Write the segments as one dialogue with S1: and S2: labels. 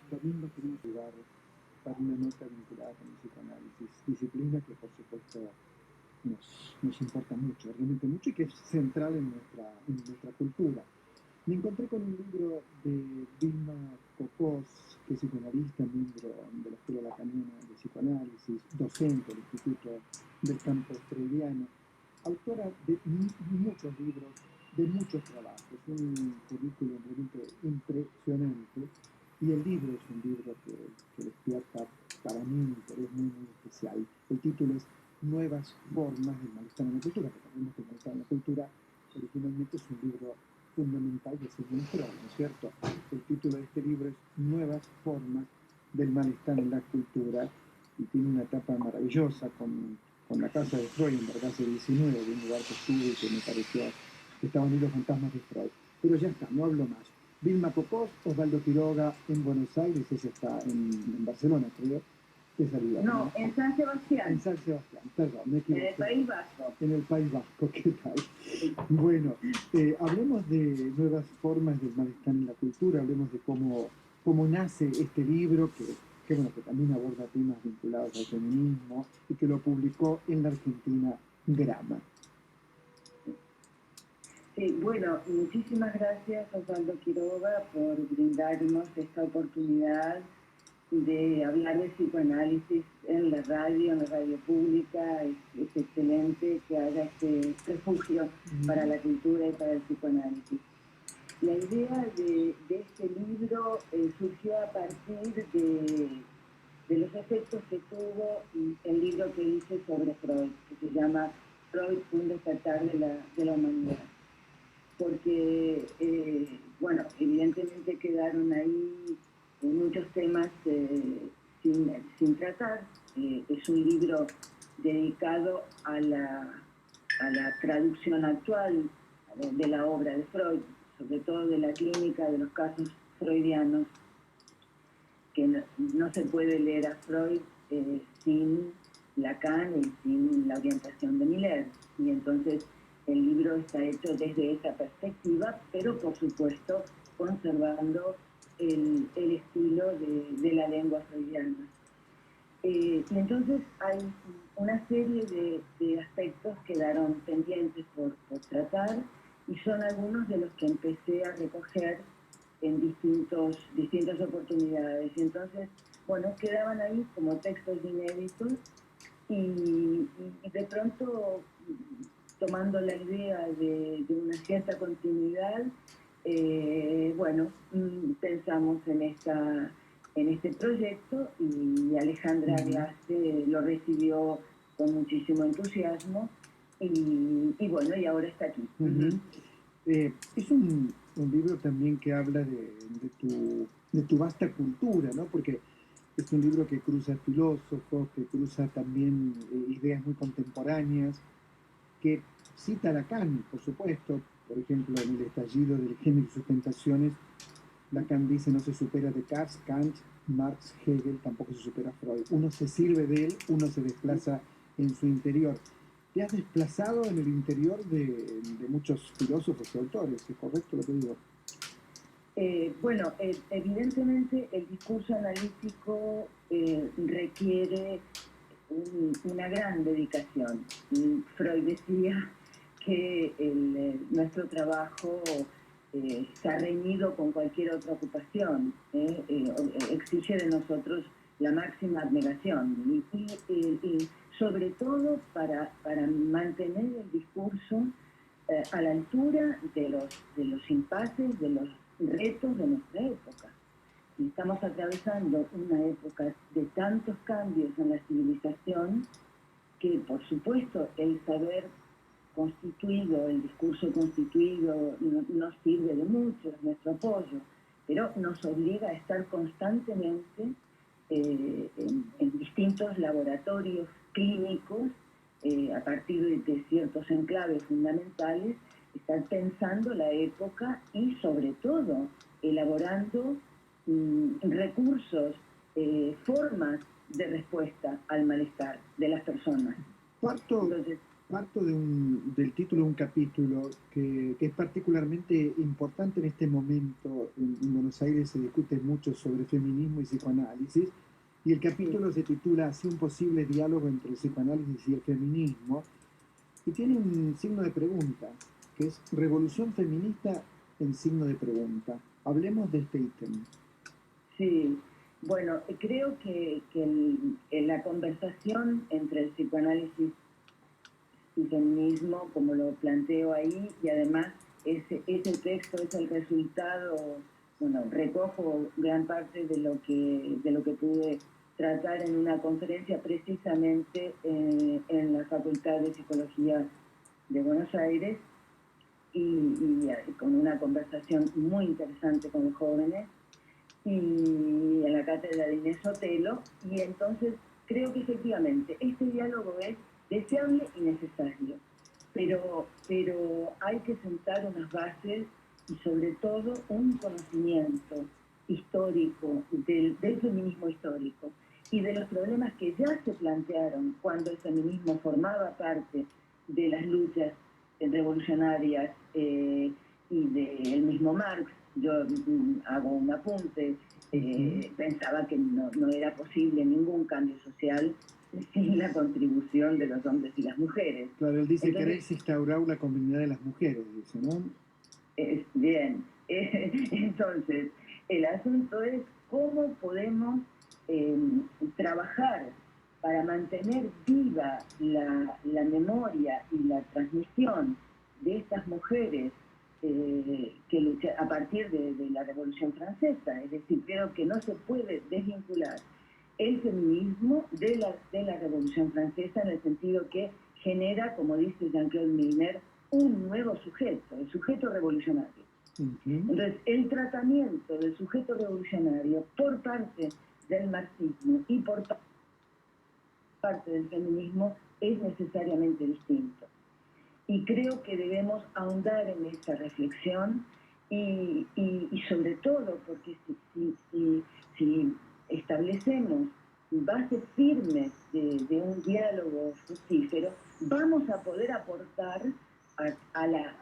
S1: domingo tenemos lugar para una nota vinculada con el psicoanálisis, disciplina que por supuesto nos importa mucho, realmente mucho, y que es central en nuestra cultura. Me encontré con un libro de Vilma Cocós, que es psicoanalista, miembro de la Escuela Lacaniana de Psicoanálisis, docente del Instituto del Campo Freudiano, autora de muchos libros, de muchos trabajos, un currículum realmente impresionante, y el libro es un libro que despierta para mí un interés muy especial. El título es Nuevas formas del malestar en la cultura, que sabemos que el malestar en la cultura originalmente es un libro fundamental de Sigmund Freud, ¿no es cierto? El título de este libro es Nuevas formas del malestar en la cultura, y tiene una etapa maravillosa con la casa de Freud en Vergase 19, de un lugar que estuve y que me pareció que estaban ahí los fantasmas de Freud. Pero ya está, no hablo más. Vilma Cocós, Osvaldo Quiroga en Buenos Aires, ese está en Barcelona, creo.
S2: No, en San Sebastián.
S1: En San Sebastián, perdón, me equivoqué.
S2: En el País Vasco.
S1: En el País Vasco, ¿qué tal? Bueno, hablemos de nuevas formas del malestar en la cultura, hablemos de cómo nace este libro, que también aborda temas vinculados al feminismo y que lo publicó en la Argentina Grama.
S2: Sí, bueno, muchísimas gracias, Osvaldo Quiroga, por brindarnos esta oportunidad de hablar de psicoanálisis en la radio pública. Es excelente que haya este refugio para la cultura y para el psicoanálisis. La idea de este libro surgió a partir de los efectos que tuvo el libro que hice sobre Freud, que se llama Freud, un despertar de la humanidad. Porque, bueno, evidentemente quedaron ahí muchos temas sin tratar. Es un libro dedicado a la traducción actual de la obra de Freud, sobre todo de la clínica, de los casos freudianos, que no se puede leer a Freud sin Lacan y sin la orientación de Miller. Y entonces el libro está hecho desde esa perspectiva, pero por supuesto conservando el estilo de la lengua freudiana. Y entonces hay una serie de aspectos que quedaron pendientes por tratar, y son algunos de los que empecé a recoger en distintas oportunidades. Y entonces, bueno, quedaban ahí como textos inéditos, y de pronto, tomando la idea de una cierta continuidad, bueno, pensamos en este proyecto, y Alejandra Glace lo recibió con muchísimo entusiasmo, y bueno, y ahora está aquí.
S1: Es un libro también que habla de tu vasta cultura, ¿no? Porque es un libro que cruza filósofos, que cruza también ideas muy contemporáneas, que cita a Lacan, por supuesto. Por ejemplo, en el estallido del género y sus tentaciones, Lacan dice: no se supera Descartes, Kant, Marx, Hegel, tampoco se supera Freud. Uno se sirve de él, uno se desplaza en su interior. Te has desplazado en el interior de muchos filósofos y autores, ¿es correcto lo que digo?
S2: Bueno, evidentemente el discurso analítico requiere una gran dedicación. Freud decía que nuestro trabajo está reñido con cualquier otra ocupación, exige de nosotros la máxima abnegación, y sobre todo para mantener el discurso a la altura de los impases, de los retos de nuestra época. Y estamos atravesando una época de tantos cambios en la civilización que, por supuesto, el saber constituido, el discurso constituido, nos sirve de mucho, es nuestro apoyo, pero nos obliga a estar constantemente en distintos laboratorios clínicos, a partir de ciertos enclaves fundamentales, estar pensando la época y, sobre todo, elaborando recursos, formas de respuesta al malestar de las personas.
S1: Parto parto del título de un capítulo que es particularmente importante en este momento. En Buenos Aires se discute mucho sobre feminismo y psicoanálisis, y el
S2: Sí,
S1: capítulo se titula así: un posible diálogo entre el psicoanálisis y el feminismo, y tiene un signo de pregunta, que es revolución feminista en signo de pregunta. Hablemos de este ítem.
S2: sí. Bueno, creo que la conversación entre el psicoanálisis y feminismo, como lo planteo ahí, y además ese texto es el resultado, bueno, recojo gran parte de lo que pude tratar en una conferencia precisamente en la Facultad de Psicología de Buenos Aires y con una conversación muy interesante con los jóvenes y en la cátedra de Inés Sotelo, y entonces creo que efectivamente este diálogo es deseable y necesario, pero hay que sentar unas bases y sobre todo un conocimiento histórico del feminismo histórico y de los problemas que ya se plantearon cuando el feminismo formaba parte de las luchas revolucionarias y del mismo Marx. Yo hago un apunte,
S1: Ujú.
S2: pensaba que no era posible ningún cambio social sin la contribución de los hombres y las mujeres.
S1: Claro, él dice:
S2: Entonces,
S1: queréis instaurar la comunidad de las mujeres, dice, ¿no?
S2: bien, entonces el asunto es cómo podemos eh, trabajar para mantener viva la memoria y la transmisión de estas mujeres que luchan a partir de la Revolución Francesa. Es decir, creo que no se puede desvincular el feminismo de la Revolución Francesa en el sentido que genera, como dice Jean-Claude Milner, un nuevo sujeto, el sujeto revolucionario.
S1: Ujú.
S2: Entonces, el tratamiento del sujeto revolucionario por parte del marxismo y por parte del feminismo es necesariamente distinto. Y creo que debemos ahondar en esa reflexión y sobre todo porque si establecemos bases firmes de un diálogo fructífero, vamos a poder aportar a las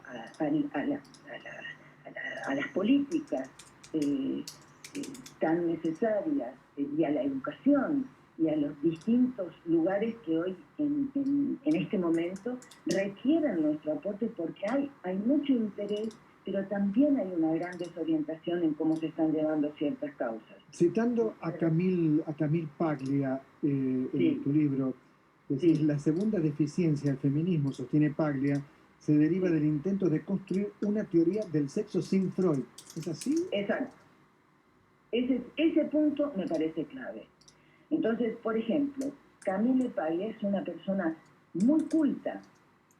S2: políticas tan necesarias y a la educación y a los distintos lugares que hoy en este momento requieren nuestro aporte porque hay mucho interés, pero también hay una gran desorientación en cómo se están llevando ciertas causas.
S1: Citando a Camille Paglia, en
S2: Sí,
S1: tu libro, decís:
S2: sí,
S1: la segunda deficiencia del feminismo, sostiene Paglia, se deriva
S2: sí,
S1: del intento de construir una teoría del sexo sin Freud. ¿Es así?
S2: exacto. Ese punto me parece clave. Entonces, por ejemplo, Camille Paglia es una persona muy culta,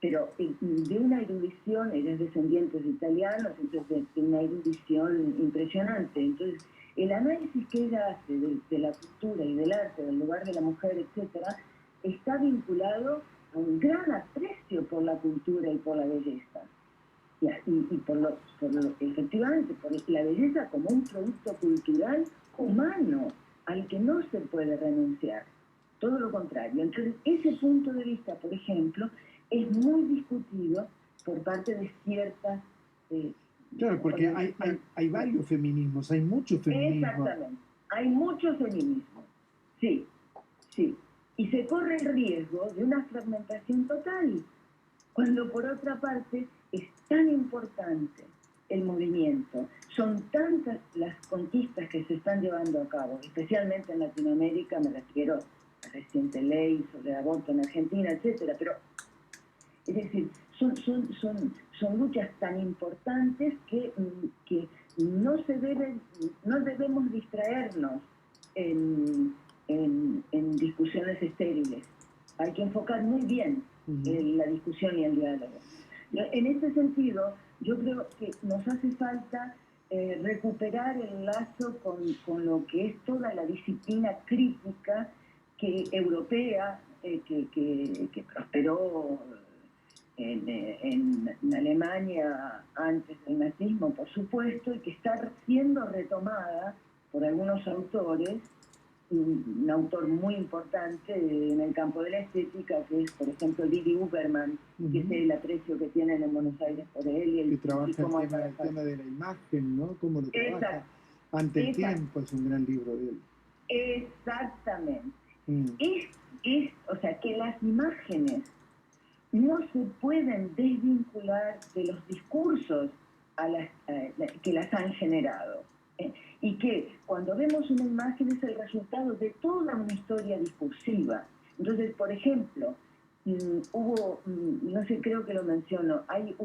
S2: pero de una erudición, ella es descendiente de italianos, entonces de una erudición impresionante. Entonces, el análisis que ella hace de la cultura y del arte, del lugar de la mujer, etcétera, está vinculado a un gran aprecio por la cultura y por la belleza. Y efectivamente, por la belleza como un producto cultural humano al que no se puede renunciar. Todo lo contrario. Entonces, ese punto de vista, por ejemplo, es muy discutido por parte de ciertas eh,
S1: Claro, porque
S2: organizaciones.
S1: hay varios feminismos, hay mucho feminismo.
S2: Exactamente. Hay mucho feminismo. Sí, sí. Y se corre el riesgo de una fragmentación total, cuando por otra parte es tan importante el movimiento, son tantas las conquistas que se están llevando a cabo, especialmente en Latinoamérica, me refiero a la reciente ley sobre el aborto en Argentina, etcétera, pero es decir, son luchas tan importantes que no debemos distraernos en, en discusiones estériles. Hay que enfocar muy bien
S1: Ujú.
S2: la discusión y el diálogo. En este sentido, yo creo que nos hace falta recuperar el lazo con lo que es toda la disciplina crítica europea que prosperó en Alemania antes del nazismo, por supuesto, y que está siendo retomada por algunos autores un autor muy importante en el campo de la estética, que es, por ejemplo, Didi Uberman, que es el aprecio que tienen en Buenos Aires por él.
S1: Y trabaja el tema de la imagen, ¿no? Cómo lo trabaja. Ante el tiempo es un gran libro de él.
S2: Exactamente. O sea, que las imágenes no se pueden desvincular de los discursos que las han generado. Y que cuando vemos una imagen es el resultado de toda una historia discursiva. Entonces, por ejemplo, hubo, no sé, creo que lo menciono, hay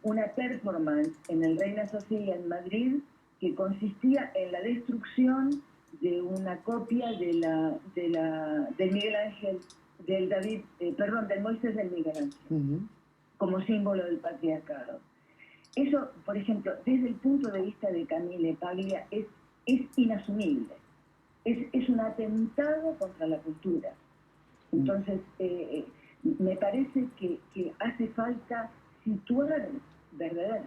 S2: una performance en el Reina Sofía en Madrid que consistía en la destrucción de una copia del Miguel Ángel, del Moisés del Miguel Ángel, como símbolo del patriarcado. Eso, por ejemplo, desde el punto de vista de Camille Paglia, es inasumible. Es un atentado contra la cultura. Entonces, me parece que hace falta situar, ¿verdad?,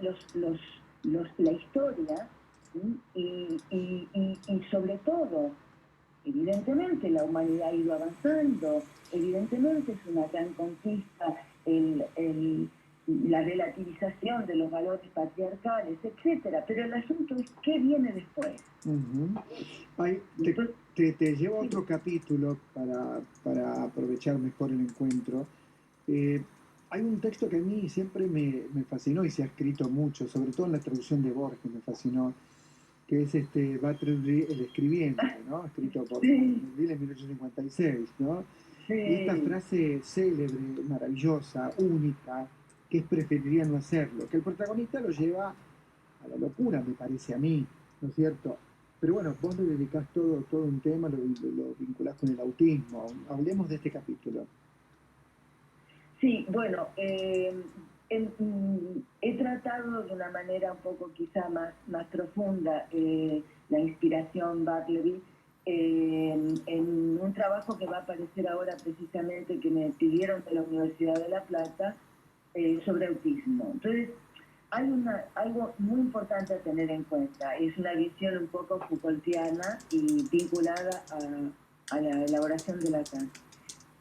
S2: la historia, y sobre todo, evidentemente la humanidad ha ido avanzando, evidentemente es una gran conquista la relativización de los valores patriarcales, etcétera, pero el asunto es qué viene después.
S1: Te llevo a otro capítulo para aprovechar mejor el encuentro. Hay un texto que a mí siempre me fascinó y se ha escrito mucho, sobre todo en la traducción de Borges me fascinó, que es Bathory, el escribiente, ¿no? Escrito por Bourdieu en 1856, ¿no?
S2: Sí.
S1: Y esta frase célebre, maravillosa, única, que es preferiría no hacerlo, que el protagonista lo lleva a la locura, me parece a mí, ¿no es cierto? Pero bueno, vos le dedicás todo un tema, lo vinculás con el autismo. Hablemos de este capítulo.
S2: Sí, bueno, he tratado de una manera un poco quizá más profunda la inspiración Bartleby en un trabajo que va a aparecer ahora precisamente, que me pidieron de la Universidad de La Plata, sobre autismo. Entonces, hay algo muy importante a tener en cuenta. Es una visión un poco Foucaultiana y vinculada a la elaboración de Lacan.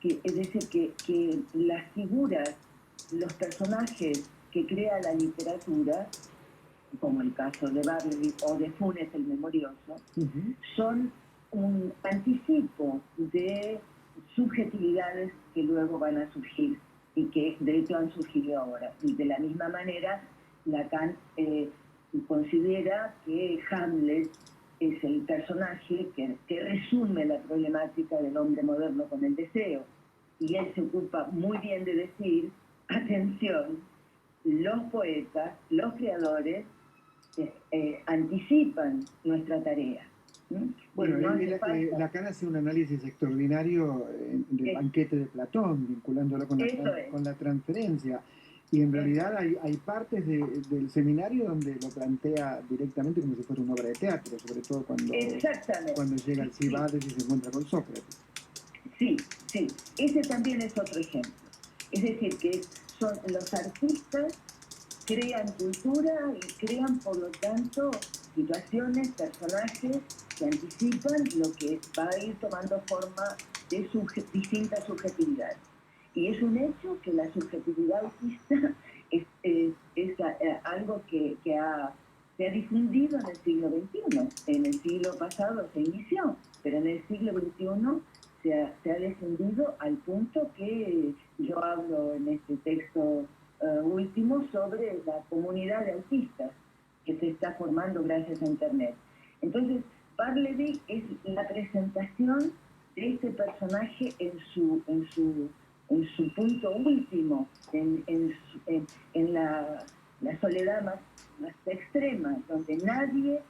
S2: Es decir, que las figuras, los personajes que crea la literatura, como el caso de Bartleby o de Funes el Memorioso, son un anticipo de subjetividades que luego van a surgir y que de hecho han surgido ahora. Y de la misma manera, Lacan considera que Hamlet es el personaje que resume la problemática del hombre moderno con el deseo. Y él se ocupa muy bien de decir, atención, los poetas, los creadores, anticipan nuestra tarea.
S1: Bueno, Lacan hace un análisis extraordinario del banquete de Platón, vinculándolo con la transferencia. Y en realidad hay partes del seminario donde lo plantea directamente como si fuera una obra de teatro, sobre todo cuando llega al Cibades y se encuentra con Sócrates.
S2: Sí, ese también es otro ejemplo. Es decir, que son los artistas crean cultura y crean, por lo tanto, situaciones, personajes que anticipan lo que va a ir tomando forma de distintas subjetividades. Y es un hecho que la subjetividad autista es algo que se ha difundido en el siglo XXI. En el siglo pasado se inició, pero en el siglo XXI se ha difundido al punto que yo hablo en este texto último sobre la comunidad de autistas que se está formando gracias a Internet. Entonces, Bartleby es la presentación de este personaje en su punto último, en la soledad más extrema, donde nadie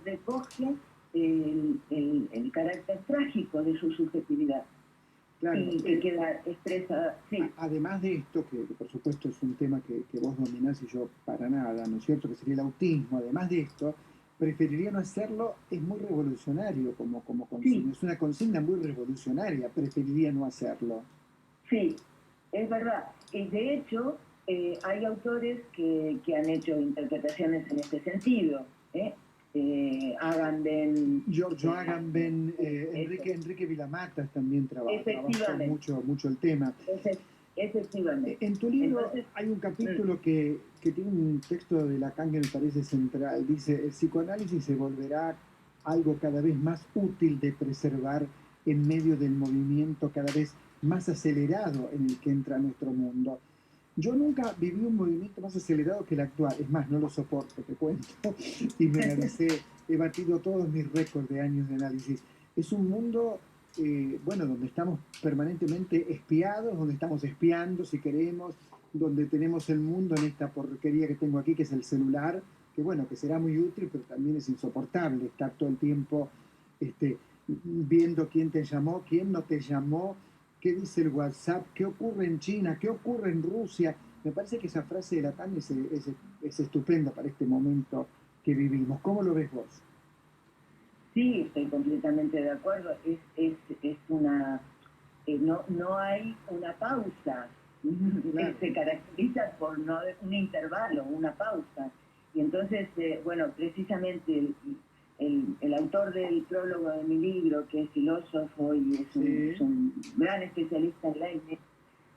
S2: recoge el carácter trágico de su subjetividad. Claro, y que queda expresa, sí.
S1: Además de esto, que por supuesto es un tema que vos dominás y yo para nada, ¿no es cierto?, que sería el autismo. Además de esto, preferiría no hacerlo, es muy revolucionario como consigna, es una consigna muy revolucionaria, preferiría no hacerlo.
S2: Sí, es verdad. Y de hecho, hay autores que han hecho interpretaciones en este sentido. Agamben.
S1: Giorgio Agamben,
S2: Eso.
S1: Enrique Vilamatas también trabajó
S2: Efectivamente,
S1: mucho el tema.
S2: efectivamente.
S1: En tu libro
S2: Entonces,
S1: hay un capítulo que tiene un texto de Lacan que me parece central. Dice, el psicoanálisis se volverá algo cada vez más útil de preservar en medio del movimiento cada vez más acelerado en el que entra nuestro mundo. Yo nunca viví un movimiento más acelerado que el actual, es más, no lo soporto, te cuento, y me analicé, he batido todos mis récords de años de análisis. Es un mundo, bueno, donde estamos permanentemente espiados, donde estamos espiando, si queremos, donde tenemos el mundo en esta porquería que tengo aquí, que es el celular, que bueno, que será muy útil, pero también es insoportable estar todo el tiempo viendo quién te llamó, quién no te llamó, qué dice el WhatsApp, qué ocurre en China, qué ocurre en Rusia. Me parece que esa frase de Lacan es estupenda para este momento que vivimos. ¿Cómo lo ves vos?
S2: sí, estoy completamente de acuerdo. Es una, no hay una pausa.
S1: Claro.
S2: Se caracteriza por no un intervalo, una pausa. Y entonces, bueno, precisamente el autor del prólogo de mi libro, que es filósofo y es un gran especialista en leyes,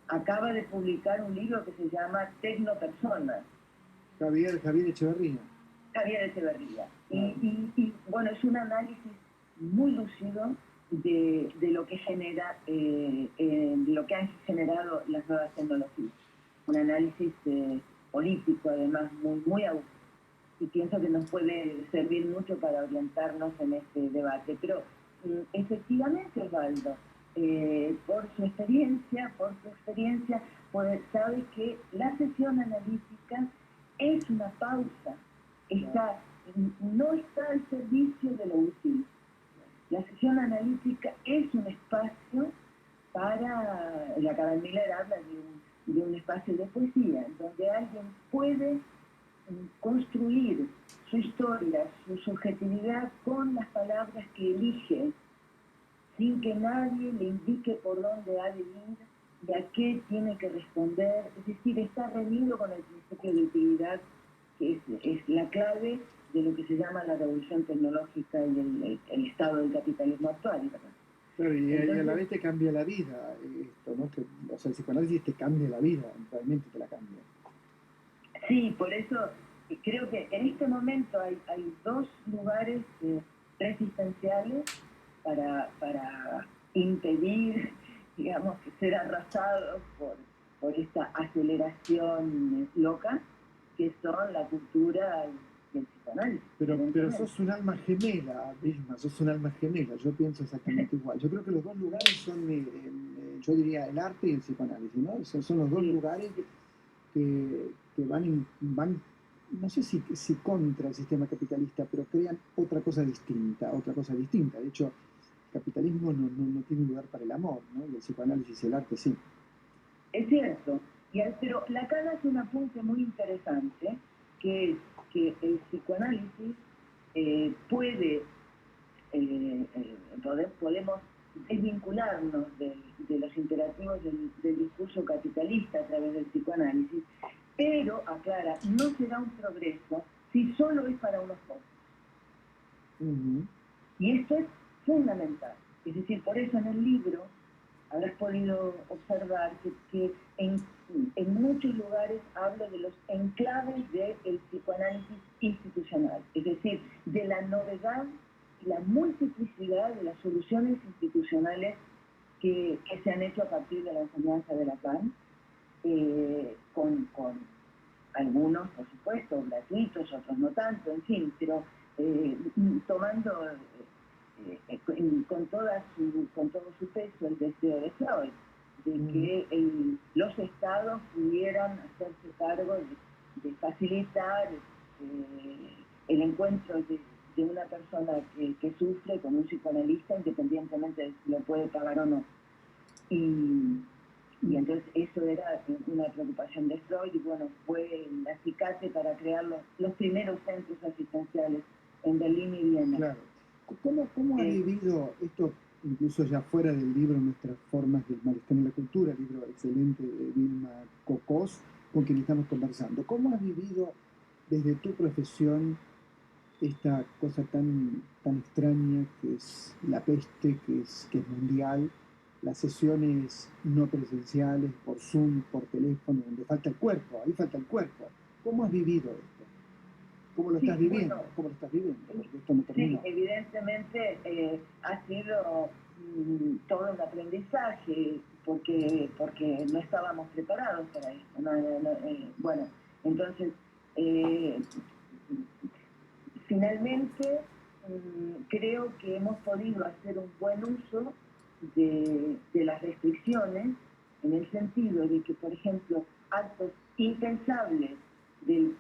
S2: acaba de publicar un libro que se llama Tecnopersonas.
S1: Javier Echeverría.
S2: Javier Echeverría. Y bueno, es un análisis muy lúcido de lo que genera, de lo que han generado las nuevas tecnologías. Un análisis político, además, muy agudo. Y pienso que nos puede servir mucho para orientarnos en este debate. Pero efectivamente, Osvaldo, por su experiencia, pues, sabe que la sesión analítica es una pausa, no está al servicio de lo útil. La sesión analítica es un espacio para, la Carol Miller habla de un espacio de poesía, en donde alguien puede construir su historia, su subjetividad con las palabras que elige, sin que nadie le indique por dónde ha de ir y a qué tiene que responder. Es decir, está reunido con el principio de utilidad, que es la clave de lo que se llama la revolución tecnológica y el estado del capitalismo actual, ¿verdad?
S1: Claro, entonces, a la vez te cambia la vida esto, ¿no? O sea, el psicoanálisis te cambia la vida, realmente te la cambia.
S2: Sí, por eso creo que en este momento hay dos lugares resistenciales para impedir, digamos, que ser arrasados por esta aceleración loca, que son la cultura y el psicoanálisis.
S1: Pero sos un alma gemela, Vilma, sos un alma gemela, yo pienso exactamente igual. Yo creo que los dos lugares son, yo diría, el arte y el psicoanálisis, ¿no? Son los dos lugares que van, no sé si contra el sistema capitalista, pero crean otra cosa distinta, otra cosa distinta. De hecho, el capitalismo no tiene lugar para el amor, ¿no? Y el psicoanálisis y el arte sí.
S2: Es cierto, pero Lacan hace un apunte muy interesante, que es que el psicoanálisis puede, podemos desvincularnos de los imperativos del discurso capitalista a través del psicoanálisis, pero, aclara, no será un progreso si solo es para unos pocos. Y esto es fundamental. Es decir, por eso en el libro habrás podido observar que en muchos lugares hablo de los enclaves del psicoanálisis institucional, es decir, de la novedad y la multiplicidad de las soluciones institucionales que se han hecho a partir de la enseñanza de Lacan, con algunos, por supuesto, gratuitos, otros no tanto, en fin, pero tomando con todo su peso el deseo de Freud, de que los estados pudieran hacerse cargo de facilitar el encuentro de una persona que sufre con un psicoanalista, independientemente de si lo puede pagar o no. Y entonces eso era una preocupación de Freud, y bueno, fue el acicate para crear los primeros centros asistenciales en Berlín y Viena.
S1: Claro. ¿Cómo ha vivido esto, incluso ya fuera del libro, Nuestras formas del malestar en la cultura, el libro excelente de Vilma Cocós, con quien estamos conversando? ¿Cómo has vivido desde tu profesión esta cosa tan extraña que es la peste, que es mundial, las sesiones no presenciales, por Zoom, por teléfono, donde falta el cuerpo, ahí falta el cuerpo. ¿Cómo has vivido esto? ¿Cómo lo estás
S2: Sí, bueno,
S1: viviendo? ¿Cómo lo estás viviendo? Porque esto no
S2: sí,
S1: terminó.
S2: evidentemente ha sido todo un aprendizaje porque no estábamos preparados para esto. Bueno, entonces, eh, finalmente creo que hemos podido hacer un buen uso de las restricciones en el sentido de que, por ejemplo, actos impensables del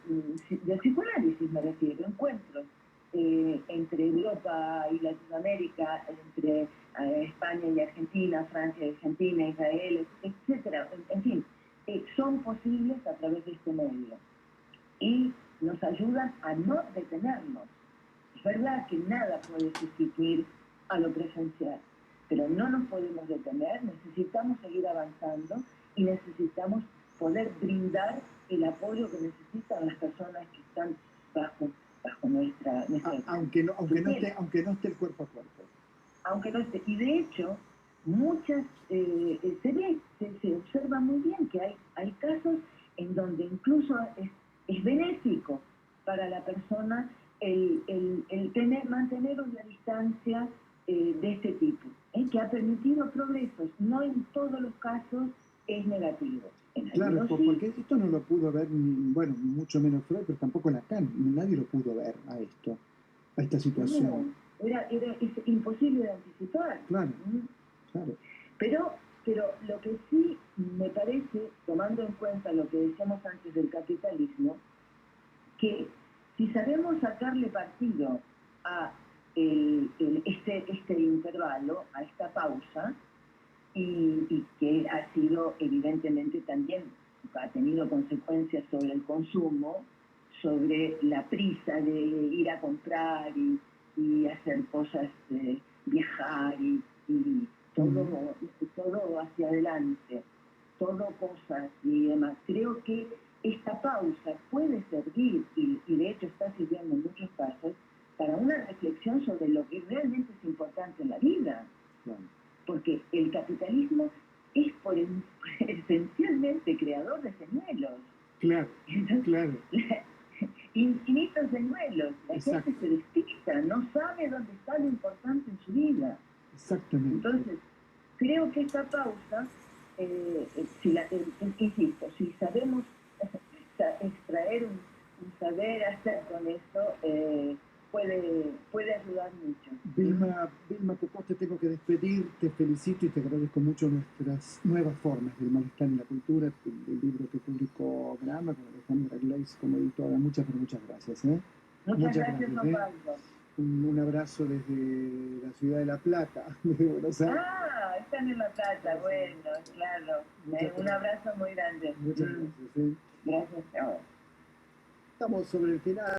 S2: psicoanálisis, me refiero, encuentros entre Europa y Latinoamérica, entre España y Argentina, Francia y Argentina, Israel, etcétera, en fin, son posibles a través de este medio y nos ayudan a no detenernos. Es verdad que nada puede sustituir a lo presencial, pero no nos podemos detener, necesitamos seguir avanzando y necesitamos poder brindar el apoyo que necesitan las personas que están bajo nuestra
S1: Aunque no esté el cuerpo a cuerpo.
S2: Aunque no esté. Y de hecho, muchas, se observa muy bien que hay casos en donde incluso es benéfico para la persona mantener una distancia de este tipo, que ha permitido progresos. No en todos los casos es negativo.
S1: Claro, porque esto no lo pudo ver, bueno, mucho menos Freud, pero tampoco Lacan, nadie lo pudo ver a esta situación.
S2: No, es imposible de anticipar.
S1: Claro, claro.
S2: Pero lo que sí me parece, tomando en cuenta lo que decíamos antes del capitalismo, que si sabemos sacarle partido a este intervalo, a esta pausa, y que ha sido evidentemente también, ha tenido consecuencias sobre el consumo, sobre la prisa de ir a comprar y hacer cosas, viajar y todo hacia adelante, todo cosas y demás. Creo que esta pausa puede servir, y de hecho está sirviendo en muchos casos, para una reflexión sobre lo que realmente es importante en la vida.
S1: Claro.
S2: Porque el capitalismo es esencialmente creador de señuelos.
S1: Claro, claro.
S2: Infinitos señuelos. La gente se despista, no sabe dónde está lo importante en su vida.
S1: Exactamente.
S2: Entonces, creo que esta pausa, insisto, si sabemos extraer un saber hacer con esto, puede ayudar mucho.
S1: Vilma Cocos, te tengo que despedir, te felicito y te agradezco mucho nuestras nuevas formas del malestar en la cultura, el libro que publicó Grama con Alejandra Gleis como editora. Muchas gracias.
S2: Muchas gracias, Juan Pablo.
S1: Un abrazo desde la ciudad de La Plata, de Buenos Aires.
S2: Ah, están en La Plata, bueno, claro. Un abrazo muy grande.
S1: Muchas gracias.
S2: Gracias, chao.
S1: Estamos sobre el final.